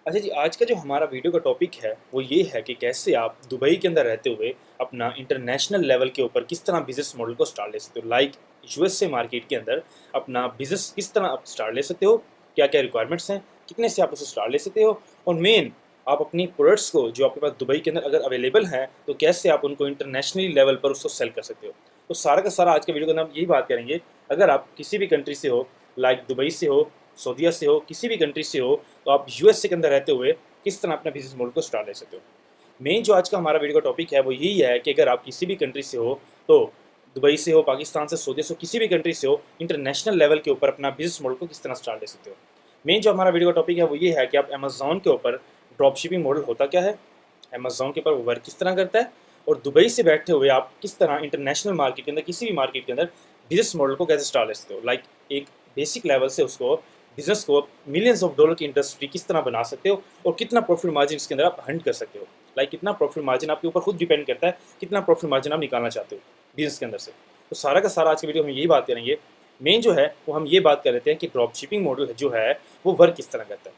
अच्छा जी, आज का जो हमारा वीडियो का टॉपिक है, वो ये है कि कैसे आप दुबई के अंदर रहते हुए अपना इंटरनेशनल लेवल के ऊपर किस तरह बिज़नेस मॉडल को स्टार्ट ले सकते हो। लाइक यूएसए मार्केट के अंदर अपना बिज़नेस किस तरह आप स्टार्ट ले सकते हो, क्या-क्या रिक्वायरमेंट्स हैं, कितने से आप उसे स्टार्ट ले सकते हो और मेन आप अपनी प्रोडक्ट्स को जो आपके पास दुबई के अंदर अगर अवेलेबल हैं, तो कैसे आप उनको इंटरनेशनली लेवल पर उसको सेल कर सकते हो। तो सारा का सारा आज के वीडियो के अंदर हम यही बात करेंगे, अगर आप किसी भी कंट्री से हो, लाइक दुबई से हो, सऊदीया से हो, किसी भी कंट्री से हो, तो आप यूएसए के अंदर रहते हुए किस तरह अपना बिजनेस मॉडल को स्टार्ट ले सकते हो। मेन जो आज का हमारा वीडियो का टॉपिक है वो यही है कि अगर आप किसी भी कंट्री से हो, तो दुबई से हो, पाकिस्तान से, सऊदी से हो, किसी भी कंट्री से हो, इंटरनेशनल लेवल के ऊपर अपना बिजनेस मॉडल को किस तरह स्टार्ट ले सकते हो। मेन जो हमारा वीडियो का टॉपिक है वो ये है कि आप अमेजोन के ऊपर ड्रॉप शिपिंग मॉडल होता क्या है, अमेजोन के ऊपर वो वर्क किस तरह करता है और दुबई से बैठे हुए आप किस तरह इंटरनेशनल मार्केट के अंदर, किसी भी मार्केट के अंदर बिजनेस मॉडल को कैसे स्टार्ट ले सकते हो। लाइक एक बेसिक लेवल से उसको बिजनेस को मिलियंस ऑफ डॉलर की इंडस्ट्री किस तरह बना सकते हो और कितना प्रॉफिट मार्जिन इसके अंदर आप हंट कर सकते हो। लाइक कितना प्रॉफिट मार्जिन आपके ऊपर खुद डिपेंड करता है, कितना प्रॉफिट मार्जिन आप निकालना चाहते हो बिजनेस के अंदर से। तो सारा का सारा आज की वीडियो में यही बात करेंगे। मेन जो है वो हम ये बात कर लेते हैं कि ड्रॉप शिपिंग मॉडल जो है वो वर्क किस तरह करता है।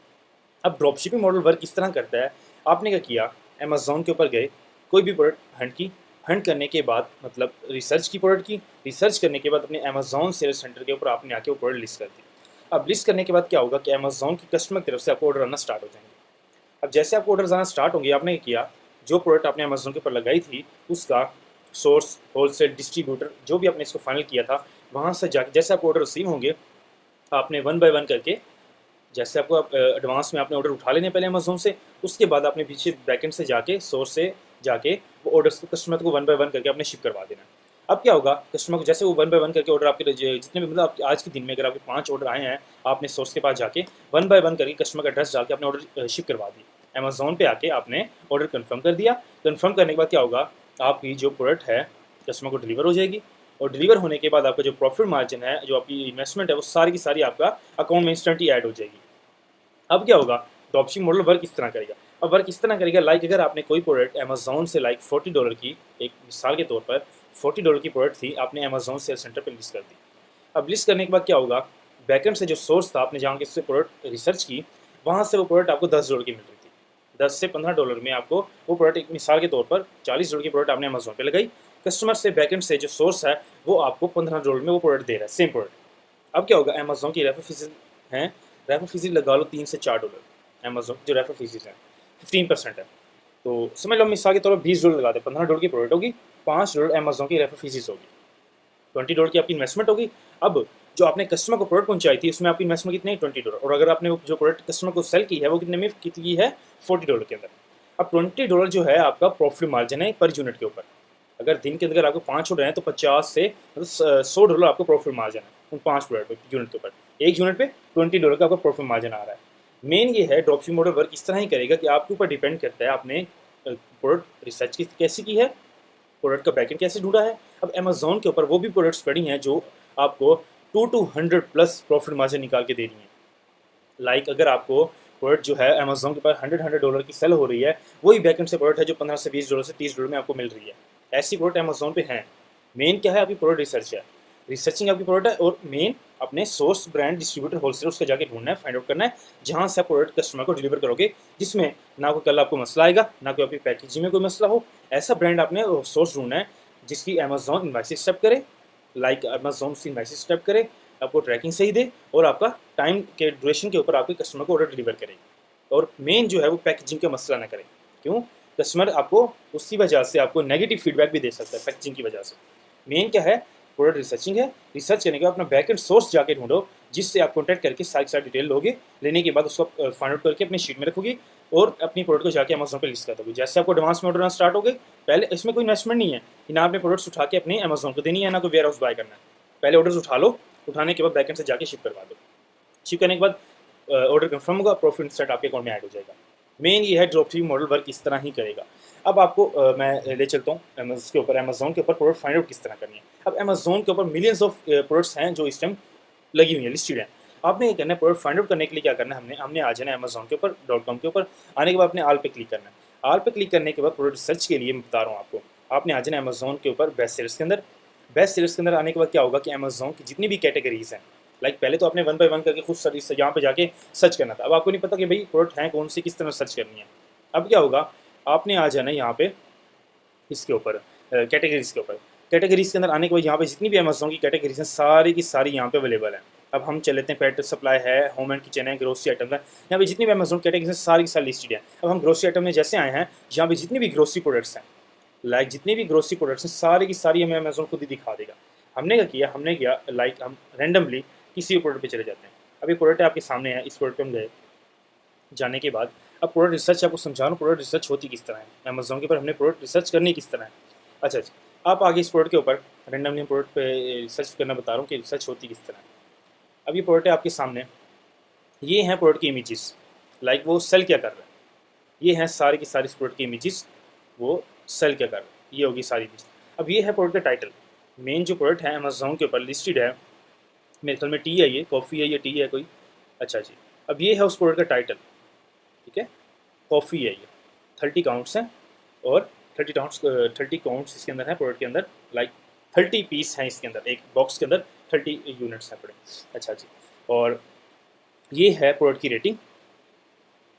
अब ड्रॉप शिपिंग मॉडल वर्क किस तरह करता है, आपने क्या किया, अमेजोन के ऊपर गए, कोई भी प्रोडक्ट हंट की, हंट करने के बाद मतलब रिसर्च की प्रोडक्ट की, रिसर्च करने के बाद अपने अमेजोन सेल्स सेंटर के ऊपर आपने आके वो प्रोडक्ट लिस्ट कर दी। अब लिस्ट करने के बाद क्या होगा कि अमेजोन की कस्टमर की तरफ से आपको ऑर्डर आना स्टार्ट हो जाएंगे। अब जैसे आपको ऑर्डर आना स्टार्ट होंगे, आपने क्या किया, जो प्रोडक्ट आपने अमेजोन के ऊपर लगाई थी उसका सोर्स, होलसेल, डिस्ट्रीब्यूटर, जो भी आपने इसको फाइनल किया था, वहाँ से जाके जैसे आपको ऑर्डर रिसीव होंगे, आपने वन बाय वन करके, जैसे आपको एडवांस में आपने ऑर्डर उठा लेने पहले अमेजोन से, उसके बाद आपने पीछे बैकेंड से जाके, सोर्स से जाके वो ऑर्डर्स को कस्टमर को वन बाय वन करके आपने शिप करवा देना है। अब क्या होगा, कस्टमर को जैसे वो वन बाय वन करके ऑर्डर आपके जितने भी मतलब आज के दिन में अगर आपके 5 ऑर्डर आए हैं, आपने सोर्स के पास जाके वन बाय वन करके कस्टमर का एड्रेस डाल के आपने ऑर्डर शिप करवा दी। अमेजोन पे आके आपने ऑर्डर कन्फर्म कर दिया। कन्फर्म करने के बाद क्या होगा, आपकी जो प्रोडक्ट है कस्टमर को डिलीवर हो जाएगी और डिलीवर होने के बाद आपका जो प्रॉफिट मार्जिन है, जो आपकी इन्वेस्टमेंट है, वो सारी की सारी आपका अकाउंट में इंस्टेंट ही ऐड हो जाएगी। अब क्या होगा, ड्रॉपशिपिंग मॉडल वर्क इस तरह करेगा। अब वर्क इस तरह करेगा, लाइक अगर आपने कोई प्रोडक्ट अमेजोन से लाइक $40 की, एक मिसाल के तौर पर $40 की प्रोडक्ट थी, आपने अमेजोन सेल सेंटर पर लिस्ट कर दी। अब लिस्ट करने के बाद क्या होगा, बैकेंड से जो सोर्स था, आपने जहाँ से प्रोडक्ट रिसर्च की, वहाँ से वो प्रोडक्ट आपको $10 की मिल रही थी। 10 से $15 में आपको वो प्रोडक्ट, एक मिसाल के तौर पर $40 की प्रोडक्ट आपने अमेजोन पर लगाई, कस्टमर से बैकेंड से जो सोर्स है वो आपको $15 में वो प्रोडक्ट दे रहा है, सेम प्रोडक्ट। अब क्या होगा, अमेजोन की रेफर फीस हैं, रेफर फीस लगा लो $3 से $4, अमेजोन जो रेफर फीस हैं 15% है। तो समझ लो मिसाल के तौर पर $20 लगा दे, $15 की प्रोडक्ट होगी, $5 अमेजोन की रेफर फीस होगी, $20 की आपकी इन्वेस्टमेंट होगी। अब जो आपने कस्टमर को प्रोडक्ट पहुंचाई थी उसमें आपकी इन्वेस्टमेंट कितनी है, $20, और अगर आपने जो प्रोडक्ट कस्टमर को सेल की है वो कितने में कितनी है, $40 के अंदर। अब $20 जो है आपका प्रॉफिट मार्जिन है पर यूनिट के ऊपर। अगर दिन के अंदर आपको 5 ऑर्डर हैं तो 50 से मतलब $100 आपको प्रॉफिट मार्जिन है उन 5 प्रोडक्ट यूनिट के ऊपर। एक यूनिट पे $20 का आपका प्रॉफिट मार्जिन आ रहा है। मेन ये है, ड्रॉपशिपिंग मॉडल वर्क इस तरह ही करेगा कि आपके ऊपर डिपेंड करता है आपने प्रोडक्ट रिसर्च कैसी की है, प्रोडक्ट का बैकेंड कैसे ढूंढा है। अब अमेजोन के ऊपर वो भी प्रोडक्ट्स पड़ी हैं जो आपको 200+ प्रॉफिट मार्जिन निकाल के दे रही हैं। लाइक अगर आपको प्रोडक्ट जो है अमेजोन के पास $100 की सेल हो रही है, वही बैकेंड से प्रोडक्ट है जो $15 से $20 से $30 में आपको मिल रही है। ऐसी प्रोडक्ट अमेजोन पे हैं। मेन क्या है, आपकी प्रोडक्ट रिसर्च है, रिसर्चिंग आपकी प्रोडक्ट है, और मेन अपने सोर्स, ब्रांड, डिस्ट्रीब्यूटर, होलसेलर उसका जाके ढूंढना है, फाइंड आउट करना है, जहाँ से आप प्रोडक्ट कस्टमर को डिलीवर करोगे, जिसमें ना कोई कल आपको मसला आएगा, ना कोई आपकी पैकेजिंग में कोई मसला हो। ऐसा ब्रांड आपने सोर्स ढूंढना है जिसकी अमेजोन इन्वाइस स्टेप करे, लाइक अमेजोन से इन्वाइस स्टेप करे, आपको ट्रैकिंग सही दे और आपका टाइम के ड्यूरेशन के ऊपर आपके कस्टमर को ऑर्डर डिलीवर करे। और मेन जो है वो पैकेजिंग का मसला ना करे। क्यों, कस्टमर आपको उसी वजह से आपको नेगेटिव फीडबैक भी दे सकता है पैकेजिंग की वजह से। मेन क्या है, प्रोडक्ट रिसर्चिंग है, रिसर्च करने के बाद अपना बैकेंड सोर्स जाके ढूंढो, जिससे आप कॉन्टैक्ट करके सारी डिटेल लोगे, लेने के बाद उसको फाइंड आउट करके अपनी शीट में रखोगे और अपनी प्रोडक्ट को जाके अमेजोन पे लिस्ट कर दोगे। जैसे आपको एडवांस में ऑर्डर आना स्टार्ट हो गए, पहले इसमें कोई इन्वेस्टमेंट नहीं है कि ना आपने प्रोडक्ट्स उठा के अपने अमेजोन को देनी है, ना कोई वेयर हाउस बाय करना है। पहले ऑर्डर्स उठा लो, उठाने के बाद बैकेंड से जाके शिप करवा दो, शिप करने के बाद ऑर्डर कंफर्म होगा, प्रॉफिट सेट आपके अकाउंट में ऐड हो जाएगा। मेन ये है, ड्रॉपशिपिंग मॉडल वर्क इस तरह ही करेगा। अब आपको मैं ले चलता हूँ इसके ऊपर, अमेजोन के ऊपर प्रोडक्ट फाइंड आउट किस तरह करनी है। अब अमेजोन के ऊपर मिलियंस ऑफ प्रोडक्ट्स हैं जो इस टाइम लगी हुई हैं, लिस्टेड हैं। आपने ये करना है, प्रोडक्ट फाइंड आउट करने के लिए क्या करना है, हमने आ जाना है अमेजोन के ऊपर .com के ऊपर। आने के बाद अपने आल पे क्लिक करना है। आल पे क्लिक करने के बाद प्रोडक्ट सर्च के लिए मैं बता रहा हूँ आपको, आपने आ जाना है अमेजोन के ऊपर बेस्ट सेलर्स के अंदर। बेस्ट सेलर्स के अंदर आने के बाद क्या होगा कि अमेजोन की जितनी भी कैटेगरीज हैं, लाइक पहले तो आपने 1 बाय 1 करके खुद सर्च यहाँ पे जाके सर्च करना था, अब आपको नहीं पता कि भाई प्रोडक्ट हैं कौन सी, किस तरह सर्च करनी है। अब क्या होगा, आपने आ जाना यहाँ पे इसके ऊपर कैटेगरीज के ऊपर। कैटेगरीज के अंदर आने के बाद यहाँ पे जितनी भी अमेज़ॉन की कैटेगरीज हैं सारी की सारी यहाँ पे अवेलेबल हैं। अब हम चल लेते हैं, पेट सप्लाई है, होम एंड किचन है, ग्रोसरी आइटम है, यहाँ पे जितनी भी अमेज़ॉन कैटेगरीज हैं सारी की सारी लिस्टेड है। अब हम ग्रोसरी आइटम में जैसे आए हैं, यहाँ पे जितनी भी ग्रोसरी प्रोडक्ट्स हैं, लाइक जितनी भी ग्रोसरी प्रोडक्ट्स हैं सारी की सारी हमें अमेज़ॉन खुद ही दिखा देगा। हमने किया लाइक हम रैंडमली किसी भी प्रोडक्ट पे चले जाते हैं। अभी प्रोडक्ट आपके सामने है, इस प्रोडक्ट पे हम गए, जाने के बाद अब प्रोडक्ट रिसर्च आपको समझा रहा हूँ, प्रोडक्ट रिसर्च होती किस तरह है अमेज़ॉन के ऊपर, हमने प्रोडक्ट रिसर्च करनी किस तरह है। अच्छा अच्छा, आप आगे इस प्रोडक्ट के ऊपर रैंडमली प्रोडक्ट पे रिसर्च करना बता रहा हूँ कि रिसर्च होती किस तरह है। अब ये प्रोडक्ट है आपके सामने, ये हैं प्रोडक्ट की इमेजेस, लाइक वो सेल क्या कर रहा है, ये हैं सारी की सारी इस प्रोडक्ट की इमेजेस, वो सेल क्या कर रहा है, ये होगी सारी इमेज। अब ये है प्रोडक्ट का टाइटल, मेन जो प्रोडक्ट है अमेज़ॉन के ऊपर लिस्टेड है, मेरे ख्याल में टी है, ये कॉफ़ी है, ये टी है कोई। अच्छा जी, अब ये है उस प्रोडक्ट का टाइटल, ठीक है, कॉफ़ी है, ये 30 काउंट्स हैं और 30 काउंट्स इसके अंदर है प्रोडक्ट के अंदर, लाइक 30 पीस हैं इसके अंदर, एक बॉक्स के अंदर 30 यूनिट्स हैं पड़े। अच्छा जी, और ये है प्रोडक्ट की रेटिंग,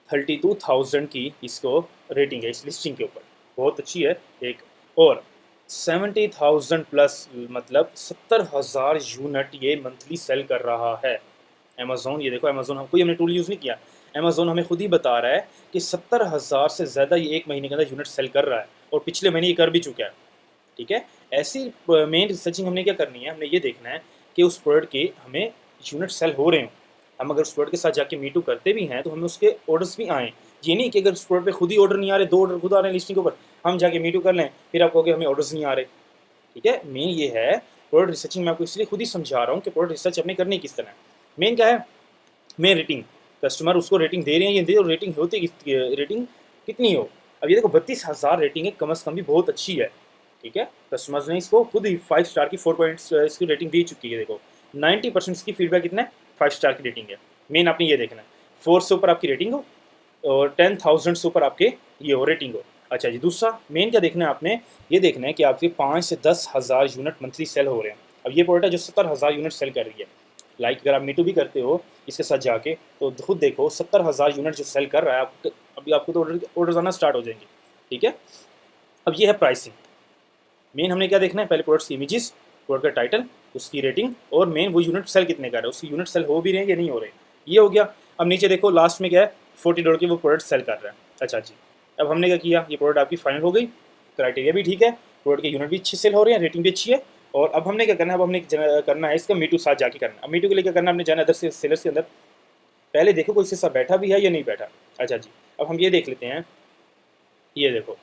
32,000 की इसको रेटिंग है इस लिस्टिंग के ऊपर, बहुत अच्छी है एक। और 70,000 प्लस, मतलब 70,000 यूनिट ये मंथली सेल कर रहा है अमेज़ॉन। ये देखो अमेज़ॉन, हम कोई हमने टूल यूज़ नहीं किया, अमेज़ॉन हमें खुद ही बता रहा है कि 70,000 से ज़्यादा ये एक महीने के अंदर यूनिट सेल कर रहा है, और पिछले महीने ये कर भी चुका है। ठीक है, ऐसी मेन रिसर्चिंग हमने क्या करनी है, हमने ये देखना है कि उस प्रोडक्ट के हमें यूनिट सेल हो रहे हैं। हम अगर उस प्रोडक्ट के साथ जाके मीटू करते भी हैं तो हमें उसके ऑर्डर्स भी आएँ। ये नहीं कि अगर उस प्रोडक्ट पे खुद ही ऑर्डर नहीं आ रहे, 2 ऑर्डर खुद आ रहे हैं लिस्टिंग के ऊपर, हम जाके मीटू कर लें, फिर आप कहोगे हमें ऑर्डर्स नहीं आ रहे। ठीक है, मेन ये है प्रोडक्ट रिसर्चिंग, मैं आपको इसलिए खुद ही समझा रहा हूँ कि प्रोडक्ट रिसर्च अपने करनी किस तरह है। मेन क्या है, मेन रेटिंग, कस्टमर उसको रेटिंग दे रहे हैं, ये दे, और रेटिंग होती रेटिंग कितनी हो। अब ये देखो 32,000 रेटिंग है, कम से कम भी बहुत अच्छी है। ठीक है, कस्टमर्स ने इसको खुद ही 5 स्टार की 4 पॉइंट्स इसकी रेटिंग दे चुकी है। देखो 90% इसकी फीडबैक कितना है, 5 स्टार की रेटिंग है। मेन आपने ये देखना है, 4 से ऊपर आपकी रेटिंग हो और 10,000 से ऊपर आपके ये हो रेटिंग हो। अच्छा जी, दूसरा मेन क्या देखना है आपने, ये देखना है कि आपके 5 से 10,000 यूनिट मंथली सेल हो रहे हैं। अब ये प्रोडक्ट है जो 70,000 यूनिट सेल कर रही है, लाइक अगर आप मीटू भी करते हो इसके साथ जाके तो खुद देखो 70,000 यूनिट जो सेल कर रहा है, आप अभी आपको तो ऑर्डर आना स्टार्ट हो जाएंगे। ठीक है, अब ये है प्राइसिंग। मेन हमने क्या देखना है, पहले प्रोडक्ट्स की इमेजेस, प्रोडक्ट का टाइटल, उसकी रेटिंग, और मेन वो यूनिट सेल कितने कर रहा है, उसकी यूनिट सेल हो भी रहे हैं या नहीं हो रहे, ये हो गया। अब नीचे देखो लास्ट में क्या है, $40 की वो प्रोडक्ट सेल कर रहा है। अच्छा जी, अब हमने क्या किया, ये प्रोडक्ट आपकी फाइनल हो गई, क्राइटेरिया भी ठीक है, प्रोडक्ट के यूनिट भी अच्छे सेल हो रहे हैं, रेटिंग भी अच्छी है। और अब हमने क्या करना है, अब हमने करना है इसका मीटू साथ जाके करना है। अब मीटू के लिए क्या करना है, हमने जाना अदर से सेलर्स के अंदर, पहले देखो कोई इसके साथ बैठा भी है या नहीं बैठा। अच्छा जी, अब हम ये देख लेते हैं, ये देखो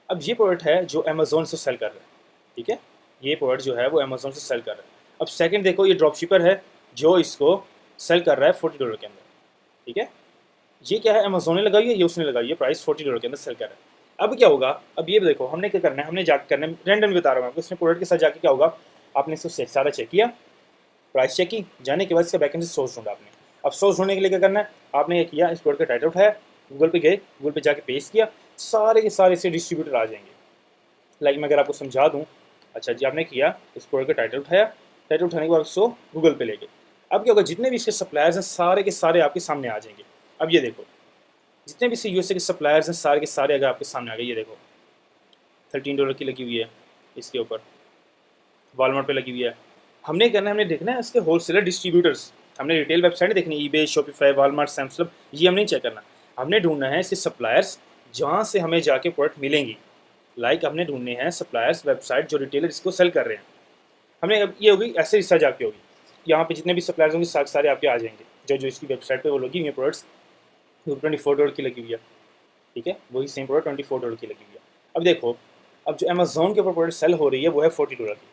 अब ये प्रोडक्ट है जो अमेज़ॉन से सेल कर रहा है। ठीक है, ये प्रोडक्ट जो है वो अमेज़ॉन से सेल कर रहा है। अब सेकंड देखो, ये ड्रॉप शिपर है जो इसको सेल कर रहा है $40 के अंदर। ठीक है, ये क्या है, अमेज़ॉन ने लगाई है, ये उसने लगाई है, प्राइस $40 के अंदर सेल कर रहा है। अब क्या होगा, अब ये देखो हमने क्या करना है, हमने जाकर करना है, रैंडम बता रहा हूँ आपको, इसमें प्रोडक्ट के साथ जाके क्या होगा, आपने इसको सारा चेक किया, प्राइस चेक की, जाने के बाद इसका बैकेंड से सोर्स ढूंढा आपने। अब सोर्स ढूंढने के लिए क्या करना है, आपने ये किया, इस प्रोडक्ट का टाइटल उठाया, गूगल पे गए, गूगल पे जाके पेस्ट किया, सारे के सारे से डिस्ट्रीब्यूटर आ जाएंगे। लाइक मैं अगर आपको समझा दूँ, अच्छा जी, आपने किया, इस प्रोडक्ट का टाइटल उठाया, टाइटल उठाने के बाद उसको गूगल पे ले गए। अब क्या होगा, जितने भी इसके सप्लायर्स हैं सारे के सारे आपके सामने आ जाएंगे। अब ये देखो जितने भी यूएसए के सप्लायर्स हैं सारे के सारे अगर आपके सामने आ गए, ये देखो $13 की लगी हुई है इसके ऊपर, वॉलमार्ट पे लगी हुई है। हमने करना है, हमने देखना है इसके होलसेलर डिस्ट्रीब्यूटर्स, हमने रिटेल वेबसाइट देखनी है, eBay, Shopify, Walmart, Sam's club, ये हमने चेक करना, हमने ढूंढना है इसके सप्लायर्स जहाँ से हमें जाके प्रोडक्ट मिलेंगी। लाइक हमने ढूंढने हैं सप्लायर्स वेबसाइट जो रिटेलर इसको सेल कर रहे हैं। हमने अब ये होगी ऐसे रिसर्च आपकी होगी, यहाँ पे जितने भी सप्लायर्स होंगे सारे आपके आ जाएंगे, जो जो इसकी वेबसाइट पे वो लगी हुई है प्रोडक्ट्स, $24 की लगी हुई है। ठीक है, वही सेम प्रोडक्ट $24 की लगी हुई है। अब देखो, अब जो अमेज़ॉन के ऊपर प्रोडक्ट सेल हो रही है वो है $40 की।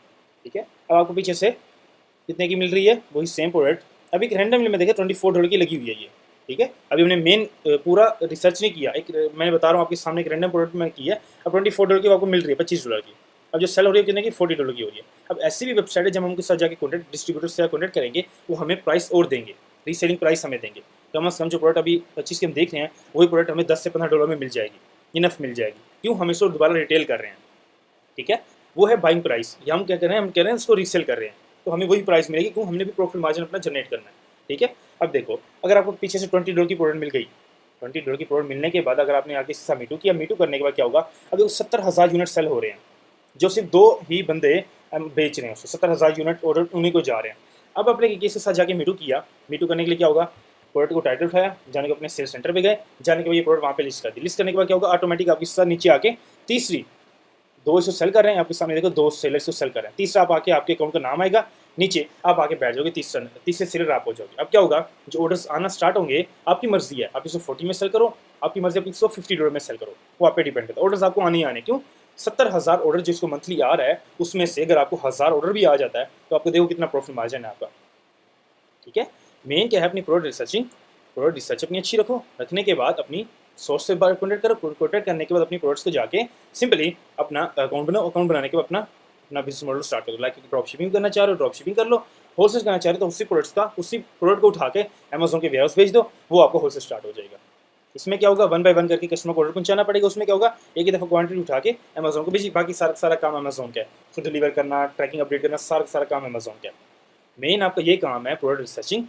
ठीक है, अब आपको पीछे से कितने की मिल रही है, वही सेम प्रोडक्ट, अभी रैंडमली में देखें $24 की लगी हुई है ये। ठीक है, अभी हमने मेन पूरा रिसर्च नहीं किया, एक मैं बता रहा हूँ आपके सामने, एक रैंडम प्रोडक्ट में की है। अब $24 की आपको मिल रही है $25 की। अब जो सेल हो रही है कितने की, $40 की हो रही है। अब ऐसी भी वेबसाइट है जब हम उनके साथ जाके कॉन्टैक्ट डिस्ट्रीब्यूटर से कॉन्टैक्ट करेंगे, वो हमें प्राइस और देंगे, रीसेलिंग प्राइस हमें देंगे। कम से कम जो प्रोडक्ट अभी 25 की हम देख रहे हैं वही प्रोडक्ट हमें $10 से $15 में मिल जाएगी, इनफ मिल जाएगी। क्यों, हम इसको दोबारा रिटेल कर रहे हैं। ठीक है, वो है बाइंग प्राइस, या हम क्या कर रहे हैं, हम कह रहे हैं इसको रीसेल कर रहे हैं। तो हमें वही प्राइस मिलेगी, क्यों, हमने भी प्रॉफिट मार्जिन अपना जनरेट करना है। ठीक है, अब देखो अगर आपको पीछे से $20 की प्रोडक्ट मिल गई, $20 की प्रोडक्ट मिलने के बाद अगर आपने आगे से मीटू किया, मीटू करने के बाद क्या होगा, अभी 70,000 यूनिट सेल हो रहे हैं, जो सिर्फ 2 ही बंदे बेच रहे हैं, उससे 70,000 यूनिट ऑर्डर उन्हीं को जा रहे हैं। अब अपने केस के साथ जाके मीटू किया, मीटू करने के लिए क्या होगा, प्रोडक्ट को टाइटल उठाया, जाने के अपने सेल्स सेंटर पे गए, जाने के बाद ये प्रोडक्ट वहाँ पे लिस्ट कर दी, लिस्ट करने के बाद क्या होगा, ऑटोमेटिक आपके साथ नीचे आके तीसरी 2 इसको सेल कर रहे हैं, आपके सामने देखो 2 सेलर्स को सेल कर रहे हैं, तीसरा आप आके आपके अकाउंट का नाम आएगा, नीचे आप आके बैठ जाओगे, तीसरे सेलर आप हो जाओगे। अब क्या होगा, जो ऑर्डर्स आना स्टार्ट होंगे, आपकी मर्जी है, आप इसको 40 में सेल करो, आपकी मर्जी, आप इसको $50 में सेल करो, वो आप पे डिपेंड करता है, ऑर्डर्स आपको आने ही आने, क्यों, 70,000 ऑर्डर जिसको मंथली आ रहा है, उसमें से अगर आपको 1000 ऑर्डर भी आ जाता है तो आपको देखो कितना प्रॉफिट मार्जिन है आपका। ठीक है, मेन क्या है, अपनी प्रोडक्ट रिसर्चिंग, प्रोडक्ट रिसर्च अपनी अच्छी रखो, रखने के बाद अपनी सोर्स से बाहर कॉन्टेक्ट करो, कॉन्टेक्ट करने के बाद अपनी प्रोडक्ट्स को जाके सिंपली अपना अकाउंट बनाओ, अकाउंट बनाने के बाद अपना अपना बिजनेस मॉडल स्टार्ट करो। लाइक ड्रॉप शिपिंग करना चाह रहे हो, ड्रॉप शिपिंग कर लो, होलसेल करना चाह रहे हो तो उसी प्रोडक्ट को उठा के अमेजोन के वेयरहाउस भेज दो, वो आपको होलसेल स्टार्ट हो जाएगा। इसमें क्या होगा, 1 बाय 1 करके कस्टमर को ऑर्डर पहुंचाना पड़ेगा, उसमें क्या होगा, एक ही दफ़ा क्वांटिटी उठा के अमेजोन को भेजी, बाकी सारा काम अमेजोन का है, फिर डिलीवर करना, ट्रैकिंग अपडेट करना, सारा काम अमेजोन का है। मेन आपका ये काम है, प्रोडक्ट रिसर्चिंग,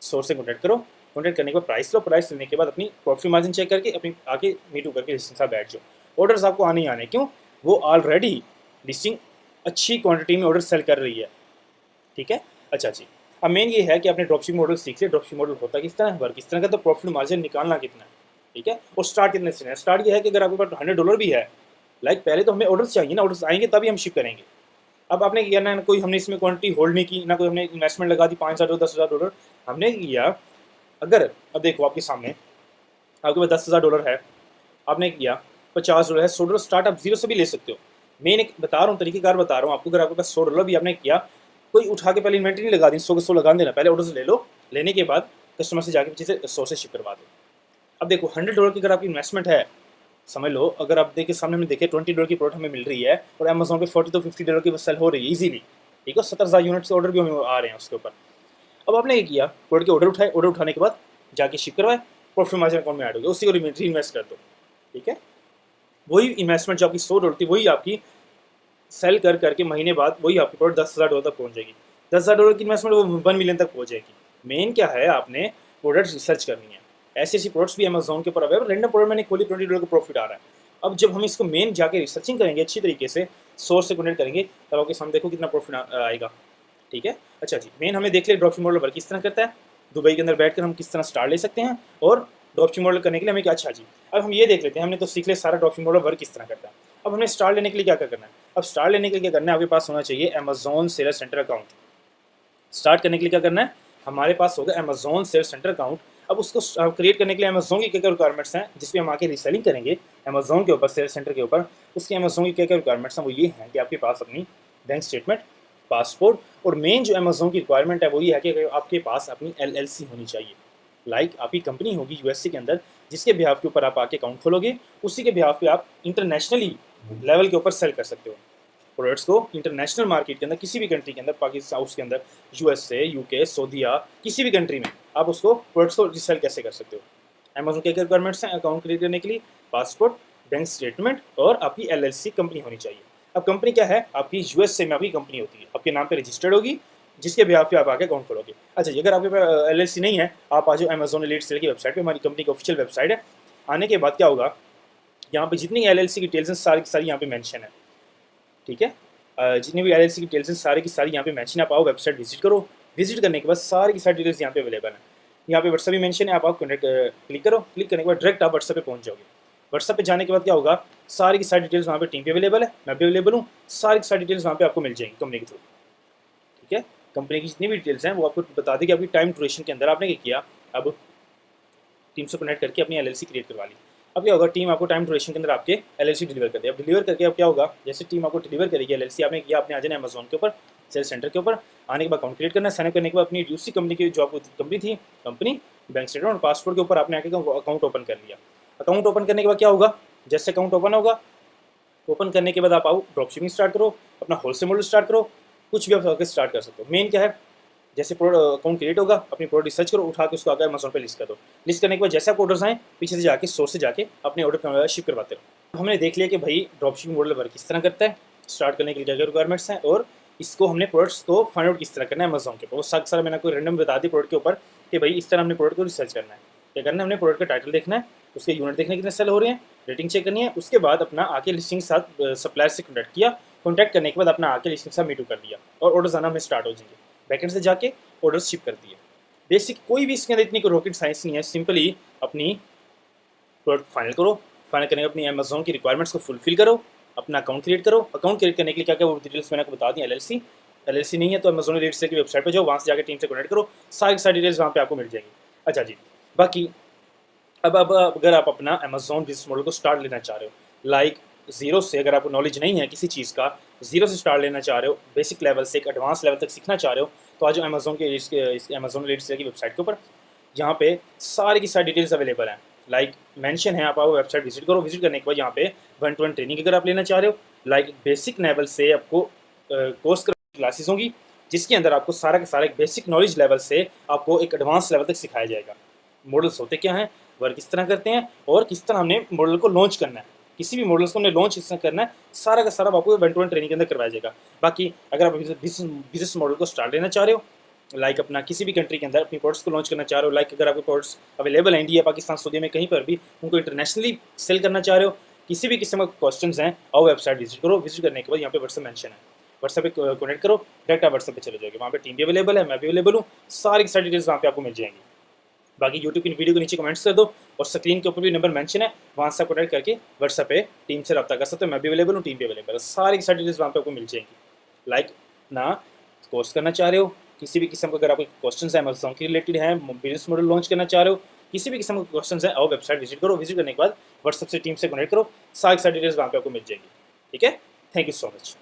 सोर्स से कॉन्टैक्ट करो, कॉन्टैक्ट करने के बाद प्राइस लो, प्राइस लेने के बाद अपनी प्रॉफिट मार्जिन चेक करके अपनी आके मीटू करके लिस्टिंग साथ बैठ जाओ। ऑर्डर्स आपको आने ही आने, क्यों, वो ऑलरेडी लिस्टिंग अच्छी क्वांटिटी में ऑर्डर सेल कर रही है। ठीक है, अच्छा जी, अब मेन ये है कि आपने ड्रॉपशिपिंग मॉडल सीख लिया, ड्रॉपशिपिंग मॉडल होता किस तरह है, वर्क किस तरह का, तो प्रॉफिट मार्जिन निकालना कितना है। ठीक है, और स्टार्ट कितने से है, स्टार्ट ये है कि अगर आपके पास $100 भी है, लाइक पहले तो हमें ऑर्डर्स चाहिए ना, ऑर्डर्स आएंगे तभी हम शिप करेंगे। अब आपने किया ना, कोई हमने इसमें क्वांटिटी होल्ड नहीं की, ना कोई हमने इन्वेस्टमेंट लगा दी $5,000 $10,000, हमने किया, अगर अब देखो आपके सामने आपके पास $10,000 है, आपने किया $50 है, $100 स्टार्ट आप जीरो से भी ले सकते हो। मेन एक बता रहा हूँ, तरीकेकार बता रहा हूँ आपको, अगर आपके पास $100 भी आपने किया, कोई उठा के पहले इन्वेंट्री नहीं लगा दी, 100 के 100 लगा देना, पहले ऑर्डर ले लो, लेने के बाद कस्टमर से जाके पीछे से 100 से शिप करवा दो। अब देखो $100 की अगर आपकी इन्वेस्टमेंट है, समझ लो अगर आप देखिए सामने में देखे $20 की प्रोडक्ट हमें मिल रही है और अमेजोन पे $40 to $50 की सेल हो रही है इजीली। ठीक है, 70,000 यूनिट से ऑर्डर भी हमें आ रहे हैं उसके ऊपर। अब आपने ये किया, प्रोडक्ट के ऑर्डर उठाए, ऑर्डर उठाने के बाद जाके शिप करवाए, प्रॉफिट मार्जिन अकाउंट में ऐड हो गया, उसी को री इन्वेस्ट कर दो। ठीक है, वही इन्वेस्टमेंट जो आपकी $100 थी, वही आपकी सेल कर करके महीने बाद वही आपकी प्रोडक्ट $10,000 तक पहुंच जाएगी। $10,000 की इन्वेस्टमेंट वो 1 मिलियन तक पहुंच जाएगी। मेन क्या है, आपने प्रोडक्ट रिसर्च करनी है, ऐसी ऐसी प्रोडक्ट्स भी अमेजोन के ऊपर अवेलेबल, रैंडम प्रोडक्ट मैंने खोली, $20 का प्रॉफिट आ रहा है। अब जब हम इसको मेन जाके रिसर्चिंग करेंगे अच्छी तरीके से, सोर्स से कनेक्ट करेंगे, तब आपके सामने देखो कितना प्रॉफिट आएगा। ठीक है, अच्छा जी, मेन हमें देख लिया ड्रॉपशिपिंग मॉडल वर्क किस तरह करता है, दुबई के अंदर बैठकर हम किस तरह स्टार्ट ले सकते हैं, और ड्रॉपशिपिंग मॉडल करने के लिए हमें क्या, अच्छा जी, अब हम ये देख लेते हैं, हमने तो सीख लिया सारा ड्रॉपशिपिंग मॉडल वर्क किस तरह करता है। अब हमें स्टार्ट लेने के लिए क्या करना है, अब स्टार्ट लेने के लिए क्या करना है, आपके पास होना चाहिए Amazon seller centre account. Start करने के लिए क्या करना है, हमारे पास होगा अमेजोन सेलर सेंटर अकाउंट। अब उसको क्रिएट करने के लिए अमेजोन की क्या क्या रिक्वायरमेंट्स हैं, जिसपे हम आके रीसेलिंग करेंगे अमेजोन के ऊपर, सेलर सेंटर के ऊपर, उसकी अमेजोन की क्या क्या रिक्वायरमेंट्स हैं, वो ये हैं कि आपके पास अपनी बैंक स्टेटमेंट, पासपोर्ट, और मेन जो अमेजोन की रिक्वायरमेंट है वो ये है कि आपके पास अपनी LLC होनी चाहिए। लाइक आपकी कंपनी होगी यूएसए के अंदर, जिसके बिहाफ के ऊपर आप आके अकाउंट खोलोगे, उसी के बिहाफ पे आप इंटरनेशनली लेवल के ऊपर सेल कर सकते हो प्रोडक्ट्स को, इंटरनेशनल मार्केट के अंदर, किसी भी कंट्री के अंदर, पाकिस्तान उसके अंदर, यूएसए, यूके, सऊदीया, किसी भी कंट्री में आप उसको प्रोडक्ट्स को रीसेल कैसे कर सकते हो। अमेजोन के क्या रिक्वायरमेंट्स हैं अकाउंट क्रिएट करने के लिए, पासपोर्ट, बैंक स्टेटमेंट, और आपकी LLC कंपनी होनी चाहिए। अब कंपनी क्या है, आपकी यूएसए में आपकी कंपनी होती है, आपके नाम पे रजिस्टर्ड होगी, जिसके बिहाफ पे आप आके अकाउंट खोलोगे। अच्छा जी, अगर आपके पास LLC नहीं है, आप आ जाओ अमेजोन एलीट सेल की वेबसाइट पे, हमारी कंपनी की ऑफिशियल वेबसाइट है। आने के बाद क्या होगा, यहाँ पे जितनी LLC की डिटेल्स हैं सारी की सारी यहाँ पे मेंशन है। ठीक है, जितनी भी LLC की डिटेल्स हैं सारी की सारी यहाँ पे मेंशन है। आप आओ, वेबसाइट विजिट करो, विजिट करने के बाद सारी की सारी डिटेल्स यहाँ पे अवेलेबल है। यहाँ पे व्हाट्सएप भी मेंशन है, आप कनेक्ट क्लिक करो, क्लिक करने के बाद डायरेक्ट आप व्हाट्सएप पे पहुँच जाओगे। व्हाट्सएप पे जाने के बाद क्या होगा, सारी की सारी डिटेल्स वहाँ पे टीम पे अवेलेबल है, मैं भी अवेलेबल हूँ, सारी की सारी डिटेल्स वहाँ पे आपको मिल जाएंगी कंपनी के थ्रू। ठीक है, कंपनी की जितनी भी डिटेल्स हैं वो आपको बता दें कि आपकी टाइम ड्यूरेशन के अंदर आपने क्या किया, अब टीम से कनेक्ट करके अपनी LLC क्रिएट करवा ली। अब क्या होगा, टीम आपको टाइम ड्यूरेशन के अंदर आपके LLC डिलीवर कर दे। अब डिलीवर करके अब क्या होगा, जैसे टीम आपको डिलीवर करेगी LLC, आपने किया, आपने आ जाना अमेजोन के ऊपर, सेल सेंटर के ऊपर, आने के बाद अकाउंट क्रिएट करना है, साइनअप करने के बाद अपनी दूसरी कंपनी की जो आपको कंपनी थी, कंपनी, बैंक स्टेटमेंट और पासपोर्ट के ऊपर आपने आके अकाउंट ओपन कर लिया। अकाउंट ओपन करने के बाद क्या होगा, जैसे अकाउंट ओपन होगा, ओपन करने के बाद आप आओ, ड्रॉपशिपिंग स्टार्ट करो, अपना होलसेल मॉडल स्टार्ट करो, कुछ भी आप स्टार्ट कर सकते हो। मेन क्या है, जैसे अकाउंट क्रिएट होगा, अपनी प्रोडक्ट रिसर्च करो, उठा के उसको आगे अमेजोन पे लिस्ट कर दो। लिस्ट करने के बाद जैसे आप ऑर्डर्स आए, पीछे से जाके सोर्स से जाके अपने ऑर्डर शिप करवाते रहो। हमने देख लिया कि भाई ड्रॉपशिपिंग मॉडल वर्क किस तरह करता है, स्टार्ट करने के लिए क्या क्या रिक्वायरमेंट्स हैं, और इसको हमने प्रोडक्ट्स को फाइंड आउट किस तरह करना है अमेजोन के ऊपर। वो सारा मैंने कोई रैंडम बता दी प्रोडक्ट के ऊपर कि भाई इस तरह हमने प्रोडक्ट को रिसर्च करना है। क्या करना है, हमने प्रोडक्ट का टाइटल देखना है, उसके यूनिट देखने कितने सेल हो रहे हैं, रेटिंग चेक करनी है, उसके बाद अपना आके लिस्टिंग के साथ सप्लायर से कॉन्टैक्ट किया, कॉन्टैक्ट करने के बाद अपना आके लिस्टिंग के साथ मीटू कर दिया और ऑर्डर्स आना हमें स्टार्ट हो जाएंगे। बैकेंड से जाके ऑर्डर्स शिप कर दिए। बेसिक कोई भी इसके अंदर इतनी कोई रॉकेट साइंस नहीं है, सिंपली अपनी प्रोडक्ट फाइनल करो, फाइनल करने के अपनी अमेजोन की रिक्वायरमेंट्स को फुलफिल करो, अपना अकाउंट क्रिएट करो। अकाउंट क्रिएट करने के लिए क्या क्या वो डिटेल्स मैंने आपको बता दी। एलएलसी नहीं है तो अमेजोन रेट सेल की वेबसाइट पर जाओ, वहाँ से जाकर टीम से कनेक्ट करो, सारी डिटेल्स वहाँ पे आपको मिल जाएंगी। अच्छा जी, बाकी अब अगर आप अपना अमेजोन बिजनेस मॉडल को स्टार्ट लेना चाह रहे हो, लाइक ज़ीरो से, अगर आपको नॉलेज नहीं है किसी चीज़ का, ज़ीरो से स्टार्ट लेना चाह रहे हो, बेसिक लेवल से एक एडवांस लेवल तक सीखना चाह रहे हो, तो आज अमेजोन के अमेजोन रेट सेल की वेबसाइट के ऊपर, यहाँ पे सारी की सारी डिटेल्स अवेलेबल हैं। लाइक मेंशन है, आप वेबसाइट विजिट करो, विजिट करने के बाद यहाँ पे 1-to-1 ट्रेनिंग अगर आप लेना चाह रहे हो, लाइक बेसिक लेवल से आपको कोर्स क्लासेस होंगी जिसके अंदर आपको सारा का सारा एक बेसिक नॉलेज लेवल से आपको एक एडवांस लेवल तक सिखाया जाएगा। मॉडल्स होते क्या हैं, वर्क किस तरह करते हैं और किस तरह हमने मॉडल को लॉन्च करना है, किसी भी मॉडल्स को हमने लॉन्च किस तरह करना है, सारा का सारा आपको 1-to-1 ट्रेनिंग के अंदर करवाया जाएगा। बाकी अगर आप बिजनेस मॉडल को स्टार्ट लेना चाह रहे हो, लाइक अपना किसी भी कंट्री के अंदर अपनी प्रोडक्ट्स को लॉन्च करना चाह रहे हो, लाइक अगर आपके प्रोडक्ट्स अवेलेबल हैं इंडिया, पाकिस्तान, सऊदी में कहीं पर भी, उनको इंटरनेशनली सेल करना चाह रहे हो, किसी भी किस्म का क्वेश्चन हैं, आओ वेबसाइट विजिट करो। विजिट करने के बाद यहाँ पे व्हाट्सएप मेंशन है, व्हाट्सएप पे कनेक्ट करो, डायरेक्ट आप व्हाट्सएप पे चले जाओगे, वहाँ पे टीम भी अवेलेबल है, मैं भी अवेलेबल हूँ, सारी की सारी डिटेल्स वहाँ पे आपको मिल जाएंगी। बाकी यूट्यूब की वीडियो के नीचे कमेंट्स कर दो और स्क्रीन के ऊपर भी नंबर मेंशन है, वहाँ से आप कॉन्टैक्ट करके व्हाट्सएप पे टीम से रब्ता कर सकते हो। मैं भी अवेलेबल हूँ, टीम भी अवेलेबल है, सारी की सारी डिटेल्स वहाँ पे आपको मिल जाएंगी। लाइक ना कोर्स करना चाह रहे हो, किसी भी किस्म का अगर आपको क्वेश्चन है अमेजोन के रिलेटेड है, बिजनेस मॉडल लॉन्च करना चाह रहे हो, किसी भी किस्म का क्वेश्चन है, आओ वेबसाइट विजिट करो, विजिट करने के बाद व्हाट्सएप से टीम से कनेक्ट करो, सारी डिटेल्स वहाँ पे आपको मिल जाएंगी। ठीक है, थैंक यू सो मच।